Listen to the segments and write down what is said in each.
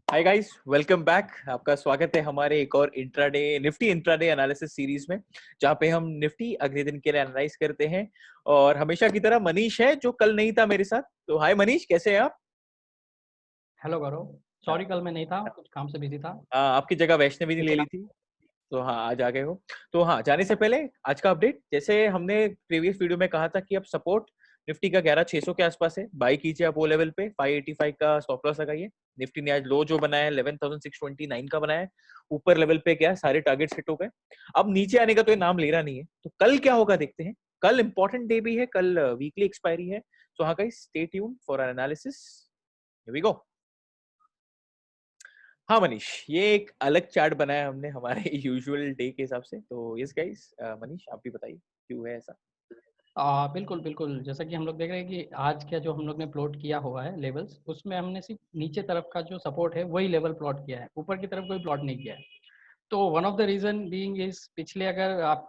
Hi guys, welcome back. आपका स्वागत है हमारे एक और निफ्टी इंट्राडे एनालिसिस सीरीज में, जहां पे हम निफ्टी अगले दिन के लिए एनालाइज करते हैं। और हमेशा की तरह मनीष है, जो कल नहीं था मेरे साथ। तो हाय मनीष, कैसे हैं आप? हेलो गौरव। सॉरी कल मैं नहीं था, कुछ काम से बिजी था। आपकी जगह वैष्णवी ने ले लेकिन ली थी। तो हाँ, आज आ गए हो। तो हाँ, जाने से पहले आज का अपडेट, जैसे हमने प्रीवियस वीडियो में कहा था कि अब सपोर्ट निफ्टी का 11,600 के आसपास है। बाई कीजिए आप वो लेवल पे, 585 का स्टॉप लॉस लगाइए। निफ्टी ने आज लो जो बनाया है 11,629 का बनाया है। ऊपर लेवल पे गया, सारे टारगेट्स हिट हो गए। अब नीचे आने का तो ये नाम ले रहा नहीं है। तो कल क्या होगा देखते हैं। कल इंपॉर्टेंट डे भी है, कल वीकली एक्सपायरी है। सो हाँ guys, stay tuned for our analysis. Here we go. हाँ मनीष, ये एक अलग चार्ट बनाया हमने हमारे यूजुअल डे के हिसाब से। तो यस गाइस, मनीष आप भी बताइए क्यों है ऐसा। बिल्कुल बिल्कुल, जैसा कि हम लोग देख रहे हैं कि आज का जो हम लोग ने प्लॉट किया हुआ है लेवल्स, उसमें हमने सिर्फ नीचे तरफ का जो सपोर्ट है वही लेवल प्लॉट किया है, ऊपर की तरफ कोई प्लॉट नहीं किया है। तो one of the reason being is पिछले अगर आप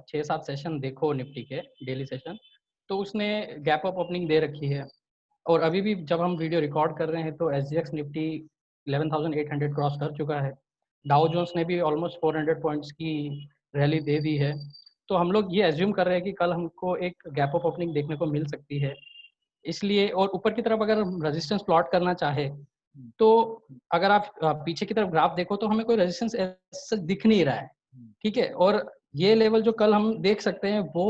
6-7 सेशन देखो निफ्टी के डेली सेशन, तो उसने गैप अप ओपनिंग दे रखी है। और अभी भी जब हम वीडियो रिकॉर्ड कर रहे हैं तो एसजीएक्स निफ्टी 11,800 क्रॉस कर चुका है। डाउ जोन्स ने भी ऑलमोस्ट 400 पॉइंट्स की रैली दे दी है। तो हम लोग ये एज्यूम कर रहे हैं कि कल हमको एक गैप अप ओपनिंग देखने को मिल सकती है। इसलिए और ऊपर की तरफ अगर हम रेजिस्टेंस प्लॉट करना चाहे, हम्म, तो अगर आप पीछे की तरफ ग्राफ देखो तो हमें कोई रेजिस्टेंस ऐसा दिख नहीं रहा है। हम्म, ठीक है, और ये लेवल जो कल हम देख सकते हैं वो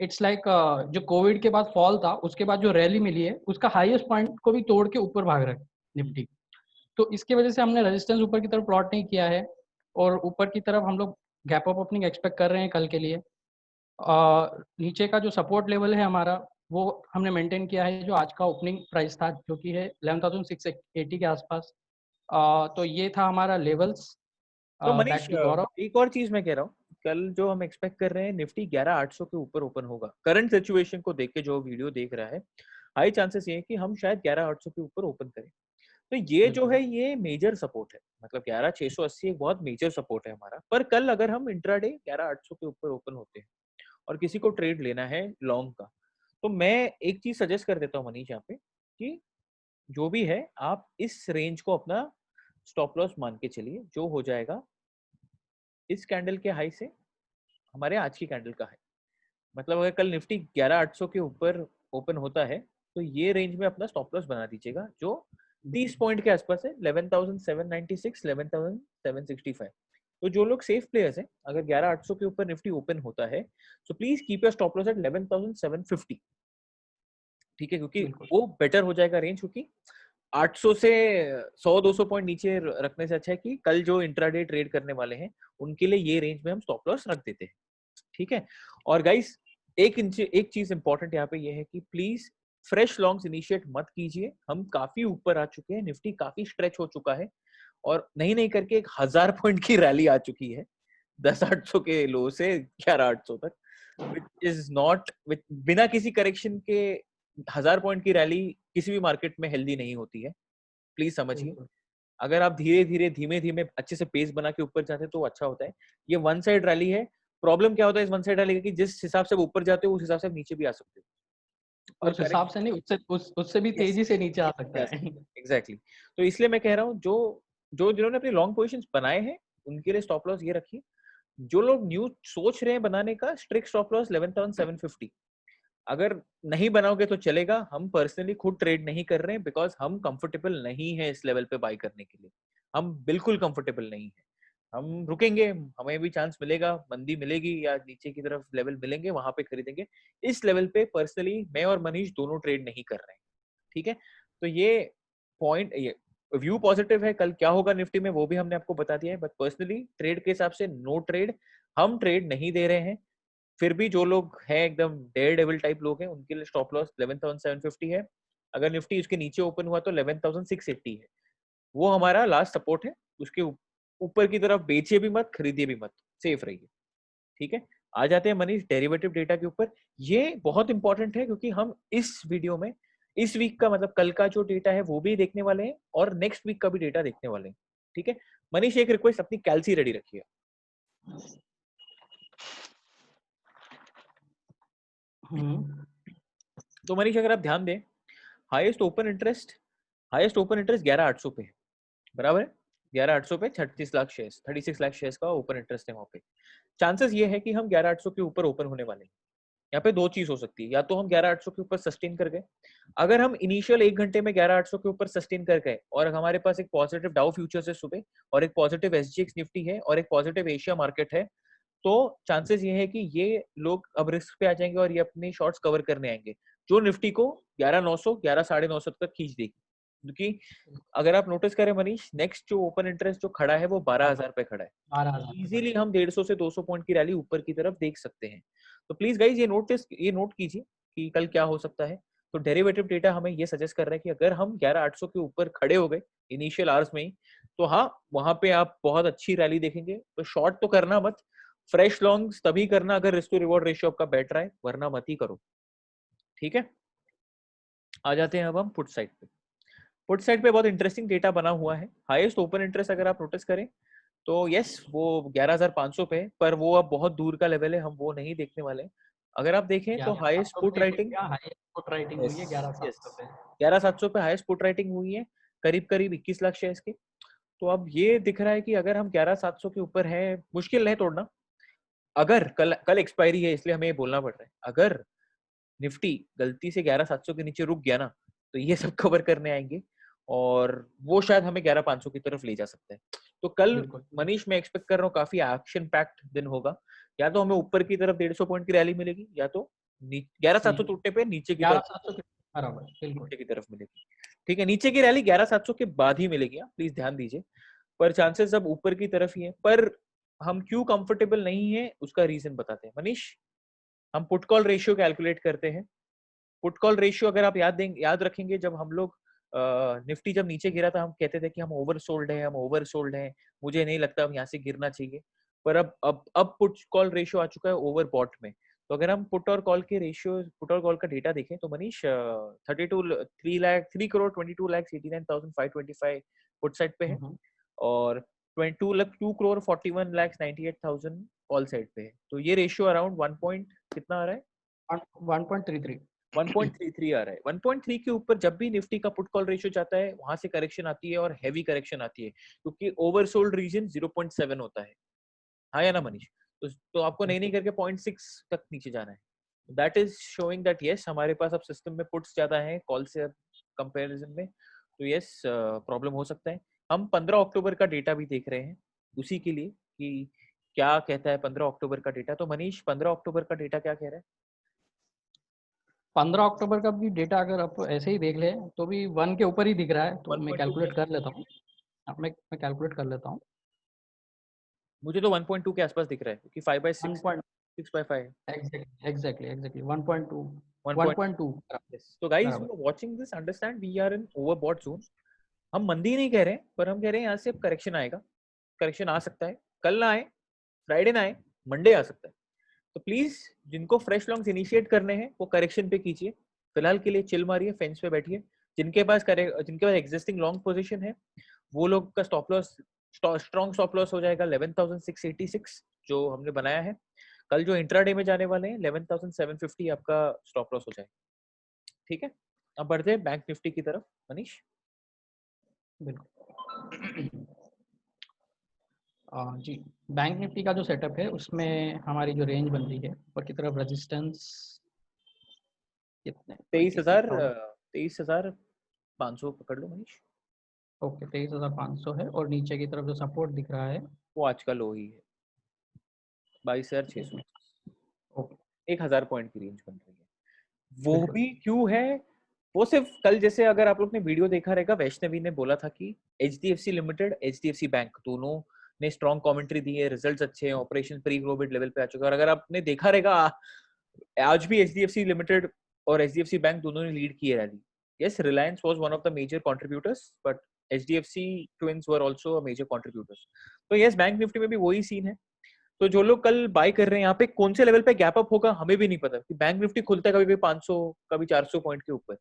इट्स लाइक जो कोविड के बाद फॉल था उसके बाद जो रैली मिली है उसका हाईएस्ट पॉइंट को भी तोड़ के ऊपर भाग रहा है हम्म, निफ्टी। तो इसकी वजह से हमने रेजिस्टेंस ऊपर की तरफ प्लॉट नहीं किया है। और ऊपर की तरफ हम लोग गैप अप ओपनिंग एक्सपेक्ट कर रहे हैं कल के लिए। नीचे का जो सपोर्ट लेवल है हमारा, वो हमने मेंटेन किया है जो आज का ओपनिंग प्राइस था, जो कि है 11,680 के आसपास। तो ये था हमारा लेवल्स। तो मनीष, बैक टू गौरव। एक और चीज मैं कह रहा हूँ। कल जो हम एक्सपेक्ट कर रहे हैं, निफ्टी 11,800 के ऊपर ओपन होगा। करंट सिचुएशन को देख के जो वीडियो देख रहा है, हाई चांसेस ये है कि हम शायद 11,800 के ऊपर ओपन करें। तो ये जो बिल्कुल है, ये मेजर सपोर्ट है। मतलब 11,680 एक बहुत मेजर सपोर्ट है हमारा। पर कल अगर हम इंट्राडे 11,800 के ऊपर ओपन होते हैं और किसी को ट्रेड लेना है लॉन्ग का, तो मैं एक चीज सजेस्ट कर देता हूँ मनीष यहाँ पे, कि जो भी है आप इस रेंज को अपना स्टॉप लॉस मान के चलिए, जो हो जाएगा इस कैंडल के हाई से हमारे आज की कैंडल का हाई। मतलब अगर कल निफ्टी 11,800 के ऊपर ओपन होता है, तो ये रेंज में अपना स्टॉप लॉस बना दीजिएगा, जो 30 पॉइंट के आसपास है, 11,796, 11,765। तो जो लोग सेफ प्लेयर्स हैं, अगर 11,800 के ऊपर निफ्टी ओपन होता है, so please keep your stop loss at 11,750। ठीक है, क्योंकि बिल्कुल वो बेटर हो जाएगा रेंज। क्योंकि 800 से 100-200 पॉइंट नीचे रखने से अच्छा है कि कल जो इंट्राडे ट्रेड करने वाले हैं, उनके लिए ये रेंज में हम स्टॉप लॉस रख देते हैं। ठीक है। और गाइस, एक चीज इंपॉर्टेंट यहाँ पे ये है कि प्लीज फ्रेश लॉन्ग्स इनिशिएट मत कीजिए। हम काफी ऊपर आ चुके हैं, निफ्टी काफी स्ट्रेच हो चुका है। और नहीं नहीं करके 1,000 पॉइंट की रैली आ चुकी है, 10,800 के लो से 11,800 तक, विच इज नॉट, बिना किसी करेक्शन के 1,000 पॉइंट की रैली किसी भी मार्केट में हेल्दी नहीं होती है। प्लीज समझिए। बिल्कुल अगर आप धीरे धीरे धीमे धीमे अच्छे से पेस बना के ऊपर जाते हैं तो अच्छा होता है। ये वन साइड रैली है। प्रॉब्लम क्या होता है इस वन साइड रैली का, कि जिस हिसाब से आप ऊपर जाते हो उस हिसाब से आप नीचे भी आ सकते हो। और उस हिसाब से करेक्शन, नहीं, उससे भी यस, तेजी से नीचे आ जा सकता है। सकते हैं एग्जैक्टली। तो इसलिए मैं कह रहा हूँ, जो जो जिन्होंने अपनी लॉन्ग पोजिशन बनाए हैं, उनके लिए स्टॉप लॉस ये रखिए। जो लोग न्यू सोच रहे हैं बनाने का, स्ट्रिक्ट स्टॉप लॉस 11,750। अगर नहीं बनाओगे तो चलेगा। हम पर्सनली खुद ट्रेड नहीं कर रहे हैं, बिकॉज हम कंफर्टेबल नहीं है इस लेवल पे बाय करने के लिए। हम बिल्कुल कंफर्टेबल नहीं है। हम रुकेंगे, हमें भी चांस मिलेगा, मंदी मिलेगी या नीचे की तरफ लेवल मिलेंगे, वहां पे खरीदेंगे। इस लेवल पे पर्सनली मैं और मनीष दोनों ट्रेड नहीं कर रहे हैं। ठीक है। तो ये पॉइंट, ये व्यू पॉजिटिव है। कल क्या होगा निफ्टी में वो भी हमने आपको बता दिया है, बट पर्सनली ट्रेड के हिसाब से नो ट्रेड। हम ट्रेड नहीं दे रहे हैं। फिर भी जो लोग हैं एकदम डेयर डेविल टाइप लोग हैं, उनके लिए स्टॉप लॉस 11,750 है। अगर निफ्टी उसके नीचे ओपन हुआ तो 11,680 है। वो हमारा लास्ट सपोर्ट है। उसके ऊपर की तरफ बेचिए भी मत, खरीदिए भी मत, सेफ रहिए। ठीक है। आ जाते हैं मनीष डेरिवेटिव डेटा के ऊपर। ये बहुत इंपॉर्टेंट है, क्योंकि हम इस वीडियो में इस वीक का, मतलब कल का जो डेटा है वो भी देखने वाले हैं, और नेक्स्ट वीक का भी डेटा देखने वाले हैं। ठीक है। मनीष, एक रिक्वेस्ट, अपनी कैलसी रेडी रखिए। हम्म। तो मनीष, अगर आप ध्यान दें, highest open interest highest open interest 11,800 पे है, बराबर है, 11,800 पे 36 लाख शेयर्स, 36 लाख शेयर्स का ओपन इंटरेस्ट है वहाँ पे। चांसेस ये है कि हम 11,800 के ऊपर ओपन होने वाले हैं। यहाँ पे दो चीज हो सकती है, या तो हम 11,800 के ऊपर सस्टेन कर गए, अगर हम इनिशियल 1 घंटे में 11,800 के ऊपर सस्टेन कर गए और हमारे पास एक पॉजिटिव डाउ फ्यूचर्स है सुबह और एक पॉजिटिव एसजीएक्स निफ्टी है और एक पॉजिटिव एशिया मार्केट है, तो चांसेस ये है कि ये लोग अब रिस्क पे आ जाएंगे और ये अपने शॉर्ट्स कवर करने आएंगे, जो निफ्टी को 11,900 11,950 तक खींच देगी। क्योंकि अगर आप नोटिस करें मनीष, नेक्स्ट जो ओपन इंटरेस्ट जो खड़ा है वो 12,000 पे खड़ा है, 12,000 इजीली हम 150 से 200 पॉइंट की रैली ऊपर की तरफ देख सकते हैं। तो प्लीज गाइज ये नोट कीजिए कि कल क्या हो सकता है। तो डेरिवेटिव डेटा हमें ये सजेस्ट कर रहा है कि अगर हम 11,800 के ऊपर खड़े हो गए इनिशियल आवर्स में ही, तो हाँ वहां पे आप बहुत अच्छी रैली देखेंगे। तो शॉर्ट तो करना मत, फ्रेश लॉन्ग्स तभी करना अगर रिस्क टू रिवॉर्ड रेशियो आपका बेटर है, वरना मत ही करो। ठीक है, आ जाते हैं अब हम पुट साइड पे। पुट साइड पे बहुत इंटरेस्टिंग डेटा बना हुआ है। हाईएस्ट ओपन इंटरेस्ट अगर आप नोटिस करें तो यस वो 11,500 पे है, पर वो अब बहुत दूर का लेवल है, हम वो नहीं देखने वाले। अगर आप देखें तो हाईएस्ट 11,700 पुट पे राइटिंग, हाईएस्ट पुट राइटिंग हुई है, यस 11,700 यस पे। 11,700 पे हाईएस्ट पुट राइटिंग हुई है, करीब करीब 21 लाख शेयर्स की। तो अब ये दिख रहा है कि अगर हम 11,700 के ऊपर है, मुश्किल है तोड़ना। अगर कल कल एक्सपायरी है इसलिए हमें ये बोलना पड़ रहा है, अगर निफ्टी गलती से 11,700 के नीचे रुक गया ना, तो ये सब कवर करने आएंगे और वो शायद हमें 11,500 की तरफ ले जा सकता है। तो कल बिल्कुल मनीष मैं एक्सपेक्ट कर रहा हूँ काफी एक्शन पैक्ड दिन होगा। या तो हमें ऊपर की तरफ 150 पॉइंट की रैली मिलेगी, या तो 11,700 टूटने पे नीचे की तरफ 11,700 के बराबर, बिल्कुल। नीचे की तरफ मिलेगी। ठीक है, नीचे की रैली 11,700 के बाद ही मिलेगी, प्लीज ध्यान दीजिए। पर चांसेस अब ऊपर की तरफ ही है। पर हम क्यों कंफर्टेबल नहीं है उसका रीजन बताते हैं मनीष। हम पुट कॉल रेशियो कैलकुलेट करते हैं। पुट कॉल रेशियो अगर आप याद रखेंगे, जब हम लोग निफ्टी जब नीचे गिरा था हम कहते थे कि हम ओवरसोल्ड है, हम ओवरसोल्ड है, मुझे नहीं लगता अब यहाँ से गिरना चाहिए। पर अब पुट कॉल रेशियो आ चुका है ओवरबॉट में। तो अगर हम पुट और कॉल के रेशियो, पुट और कॉल का डेटा देखें तो मनीष 3,89,525 पुट साइड पे है और 2,41,98,000 कॉल साइड पे है। तो ये रेशियो अराउंड 1 पॉइंट कितना आ रहा है, 1.33। 1.33 आ रहा है। 1.3 के ऊपर जब भी निफ्टी का पुट कॉल रेशियो जाता है वहां से करेक्शन आती है और हैवी करेक्शन आती है, क्योंकि ओवरसोल्ड रीजन 0.7 होता है। हाँ या ना मनीष? तो आपको नहीं नहीं करके 0.6 तक नीचे जाना है। That is showing that yes हमारे पास अब सिस्टम में पुट्स ज्यादा है कॉल से कंपैरिजन में। तो यस प्रॉब्लम हो सकता है। हम 15 अक्टूबर का डेटा भी देख रहे हैं उसी के लिए कि क्या कहता है 15 अक्टूबर का डेटा। तो मनीष 15 अक्टूबर का डेटा क्या कह रहा है? 15 अक्टूबर का भी डेटा अगर आप ऐसे ही देख ले तो भी 1 के ऊपर ही दिख रहा है, तो मैं 1.2 के कैलकुलेट कर आसपास। लेता हूँ। अब मैं कैलकुलेट कर लेता हूँ। मुझे तो 1.2 के आसपास दिख रहा है क्योंकि 5/6 1 point 6/5 exactly 1.2 1.2। 1.2 yes so guys who बराबर। are watching this understand we are in overbought zone। हम मंदी नहीं कह रहे हैं, पर हम कह रहे हैं यहाँ से अब करेक्शन आएगा, करेक्शन आ सकता है, कल ना आए, फ्राइडे ना आए, मंडे आ सकता है। तो प्लीज जिनको फ्रेश लॉन्ग्स इनिशिएट करने हैं वो करेक्शन पे कीजिए, फिलहाल के लिए चिल मारिए, फेंस पे बैठिए। जिनके पास एग्जिस्टिंग लॉन्ग पोजीशन है वो लोग का stop loss, strong stop loss हो जाएगा 11,686 जो हमने बनाया है। कल जो इंट्राडे में जाने वाले हैं 11,750 आपका स्टॉप लॉस हो जाएगा। ठीक है, अब बढ़ते हैं बैंक निफ्टी की तरफ मनीष। बिल्कुल। जी, बैंक निफ्टी का जो सेटअप है उसमें हमारी जो रेंज बन रही है ऊपर की तरफ, रेजिस्टेंस कितने, 23,000 26,000। 23,500 पकड़ लो मनीष। ओके, 23,500 है और नीचे की तरफ जो सपोर्ट दिख रहा है वो आज का लो ही है 22,600। ओके 1,000 पॉइंट की रेंज बन रही है। वो बिल्कुल। भी क्यों है? वो सिर्फ कल जैसे अगर आप लोग ने वीडियो देखा रहेगा, वैष्णवी ने बोला था कि HDFC लिमिटेड HDFC बैंक दोनों ने स्ट्रॉन्ग कमेंट्री दी है, रिजल्ट्स अच्छे हैं, ऑपरेशन प्री कोविड लेवल पे आ चुका है। और अगर आपने देखा रहेगा आज भी HDFC लिमिटेड और HDFC बैंक दोनों ने लीड की है rally. Yes, Reliance was one of the major contributors but HDFC twins were also a major contributors. तो यस बैंक निफ्टी में भी वही सीन है। तो जो लोग कल बाय कर रहे हैं यहाँ पे कौन से लेवल पे गैप अप होगा हमें भी नहीं पता कि बैंक निफ्टी खुलता है कभी भी 500 कभी 400 पॉइंट के ऊपर।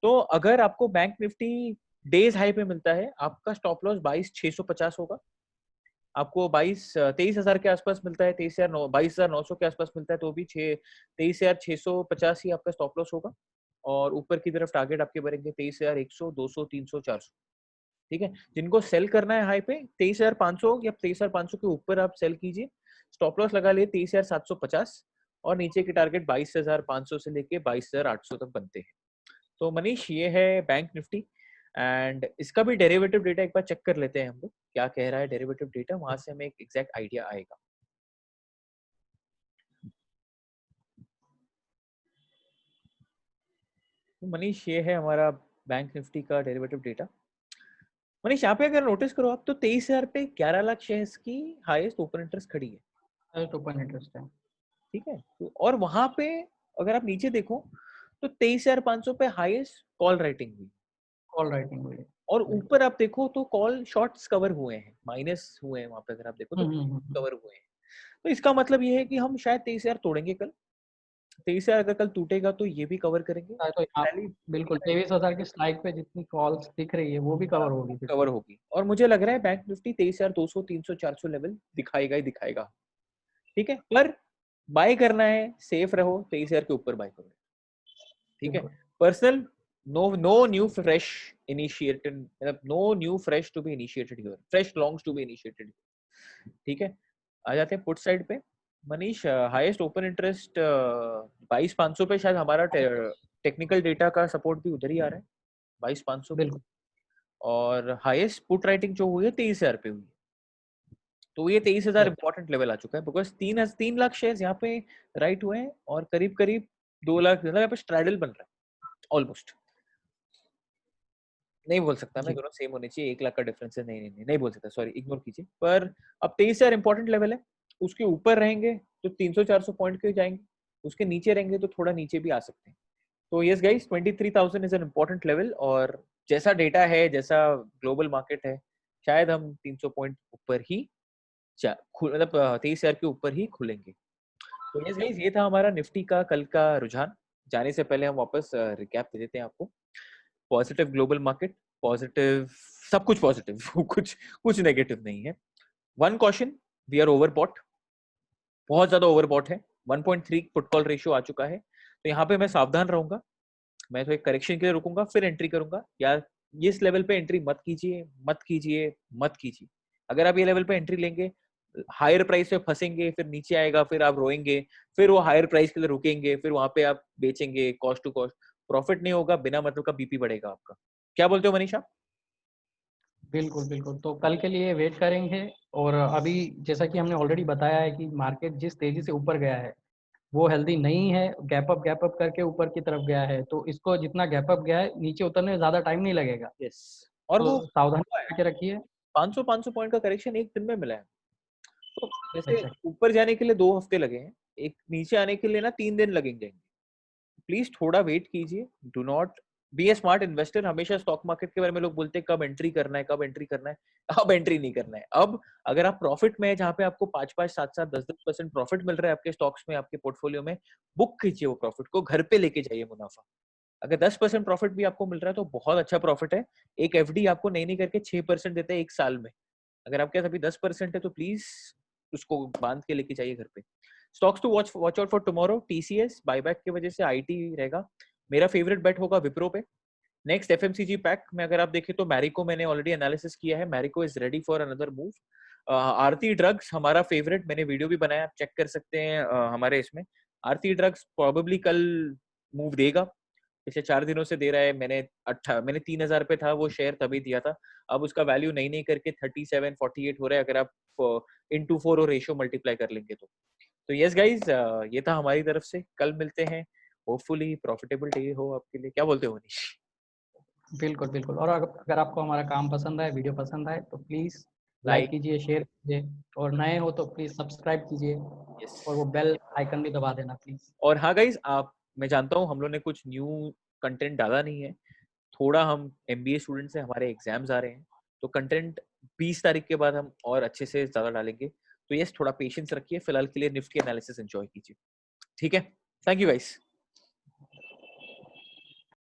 तो अगर आपको बैंक निफ्टी डेज हाई पे मिलता है, आपका स्टॉप लॉस 22,650 होगा। आपको 23,000 के आसपास मिलता है, 22,900 के आसपास मिलता है, तो भी 23,650 ही आपका स्टॉप लॉस होगा। और ऊपर की तरफ टारगेट आपके बनेंगे 23,100, 200, 300, 400। ठीक है, जिनको सेल करना है हाई पे 23,500 या 23,500 के ऊपर आप सेल कीजिए, स्टॉप लॉस लगा लिए 23,750 और नीचे के टारगेट 22,500 से लेके 22,800 तक बनते हैं। तो मनीष ये है बैंक निफ्टी एंड इसका भी डेरिवेटिव डेटा एक बार चेक कर लेते हैं हम लोग, क्या कह रहा है डेरिवेटिव डेटा, वहां से हमें एक एग्जैक्ट आइडिया आएगा। तो मनीष ये है हमारा बैंक निफ्टी का डेरिवेटिव डेटा। मनीष यहाँ पे अगर नोटिस करो आप तो 23,000 पे 11 लाख शेयर्स की हाईएस्ट ओपन इंटरेस्ट खड़ी है। ओपन इंटरेस्ट है, ठीक है, तो और वहां पे अगर आप नीचे देखो तो 23,500 पे हाईएस्ट कॉल राइटिंग हुई, कॉल राइटिंग हुई है। और ऊपर आप देखो तो कॉल शॉर्ट्स कवर हुए हैं, माइनस हुए हैं वहां पे, अगर आप देखो तो कवर हुए हैं। तो इसका मतलब ये है कि हम शायद 23,000 तोड़ेंगे कल। 23,000 अगर कल टूटेगा तो ये भी कवर करेंगे, तो आप बिल्कुल 23,000 की स्लाइड पे जितनी कॉल्स दिख रही है वो भी कवर होगी, कवर होगी। और मुझे लग रहा है बैंक निफ्टी 23,200, 300, 400 लेवल दिखाएगा ही दिखाएगा। ठीक है, पर बाय करना है सेफ रहो, 23,000 के ऊपर बाय करो। ठीक है, personal no new fresh initiated, मतलब no new fresh to be initiated here, fresh loans to be initiated. ठीक है, आ जाते हैं पुट साइड पे। मनीष हाईएस्ट ओपन इंटरेस्ट 22,500 पे, शायद हमारा टेक्निकल डेटा का सपोर्ट भी उधर ही आ रहा है 22,500 पे। और हाईएस्ट पुट राइटिंग जो हुई है 23,000 पे हुई है, तो ये 23,000 इंपॉर्टेंट लेवल आ चुका है, बिकॉज 3 लाख शेयर्स यहाँ पे राइट हुए हैं और करीब करीब 2 लाख, मतलब यहाँ पे स्ट्रैडल बन रहा है ऑलमोस्ट। नहीं बोल सकता मैं दोनों सेम होने चाहिए, 1 लाख का डिफरेंस है, नहीं बोल सकता, सॉरी इग्नोर कीजिए। पर अब 23,000 इंपॉर्टेंट लेवल है, उसके ऊपर रहेंगे तो 300-400 पॉइंट के जाएंगे, उसके नीचे रहेंगे तो थोड़ा नीचे भी आ सकते हैं। तो yes guys, 23,000 is an important level, और जैसा डेटा है, जैसा ग्लोबल मार्केट है, शायद हम 300 पॉइंट ऊपर ही मतलब 23,000 के ऊपर ही खुलेंगे। तो यस गाइस, ये था हमारा निफ्टी का कल का रुझान। जाने से पहले हम वापस रिकैप दे देते हैं आपको। पॉजिटिव ग्लोबल मार्केट, पॉजिटिव, सब कुछ पॉजिटिव कुछ कुछ नेगेटिव नहीं है। One question, we are overbought, बहुत ज्यादा ओवरबॉट है, 1.3 पुट कॉल रेशियो आ चुका है। तो यहाँ पे मैं सावधान रहूंगा, मैं तो एक करेक्शन के लिए रुकूंगा, फिर एंट्री करूंगा। या इस लेवल पे एंट्री मत कीजिए, मत कीजिए, मत कीजिए। अगर आप ये लेवल पे एंट्री लेंगे, हायर प्राइस पे फंसेंगे, फिर नीचे आएगा, फिर आप रोएंगे, फिर वो हायर प्राइस के लिए रुकेंगे, फिर वहां पे आप बेचेंगे, कॉस्ट टू कॉस्ट, प्रॉफिट नहीं होगा, बिना मतलब का बीपी बढ़ेगा आपका। क्या बोलते हो मनीषा? बिल्कुल बिल्कुल, तो कल के लिए वेट करेंगे। और अभी जैसा कि हमने ऑलरेडी बताया है कि मार्केट जिस तेजी से ऊपर गया है वो हेल्दी नहीं है, गैप अप करके ऊपर की तरफ गया है, तो इसको जितना गैप अप गया है नीचे उतरने में ज्यादा टाइम नहीं लगेगा। यस, और तो वो सावधानी के रखिए। 500 पॉइंट का करेक्शन एक दिन में मिला है, तो जैसे Exactly. ऊपर जाने के लिए 2 हफ्ते लगे हैं, एक नीचे आने के लिए ना 3 दिन लगेंगे। प्लीज थोड़ा वेट कीजिए, do not be A smart investor. हमेशा स्टॉक मार्केट के बारे में लोग बोलते हैं कब एंट्री करना है, कब एंट्री करना है, अब एंट्री नहीं करना है। अब अगर आप प्रॉफिट में है, जहां पे आपको 5-5, 7-7, 10-10% प्रॉफिट मिल रहा है आपके स्टॉक्स में, आपके पोर्टफोलियो में, बुक कीजिए वो प्रॉफिट को, घर पे लेके जाइए मुनाफा। अगर 10% प्रॉफिट भी आपको मिल रहा है तो बहुत अच्छा प्रॉफिट है। एक एफडी आपको नहीं करके 6% देते हैं एक साल में। अगर आपके पास अभी 10% है तो प्लीज उसको बांध के लेके जाइए घर पे। Stocks to watch out for tomorrow, TCS buyback की वजह से आईटी रहेगा। मेरा फेवरेट बेट होगा विप्रो पे। नेक्स्ट एफएमसीजी पैक में अगर आप देखें तो मैरिको मैंने ऑलरेडी एनालिसिस किया है, Marico is ready for another move. Aarti drugs हमारा फेवरेट, मैंने वीडियो भी बनाया, आप चेक कर सकते हैं हमारे इसमें। आरती ड्रग्स प्रोबेबली कल मूव देगा, पिछले 4 दिनों से दे रहा है। मैंने 3,000 पे था वो शेयर, तभी दिया था। अब उसका वैल्यू नहीं करके 37-48 हो रहा है, अगर आप into 4 और रेशियो मल्टीप्लाई कर लेंगे तो यस गाइज, ये था हमारी तरफ से। कल मिलते हैं, होपफुली प्रॉफिटेबल डे हो आपके लिए। क्या बोलते हो मनीष? बिल्कुल बिल्कुल, और अगर आपको हमारा काम पसंद आए, वीडियो पसंद आए, तो प्लीज़ लाइक लाइक, कीजिए, शेयर कीजिए, और नए हो तो प्लीज़ सब्सक्राइब कीजिए यस। और वो बेल आइकन भी दबा देना प्लीज़। और हाँ गाइज, आप, मैं जानता हूँ हम लोग ने कुछ न्यू कंटेंट डाला नहीं है, थोड़ा हम एमबीए स्टूडेंट्स हैं, हमारे एग्जाम्स आ रहे हैं, तो कंटेंट 20 तारीख के बाद हम और अच्छे से ज्यादा डालेंगे। तो यस, थोड़ा पेशेंस रखिए, फिलहाल के लिए निफ्टी एनालिसिस एंजॉय कीजिए। ठीक है, थैंक यू गाइस।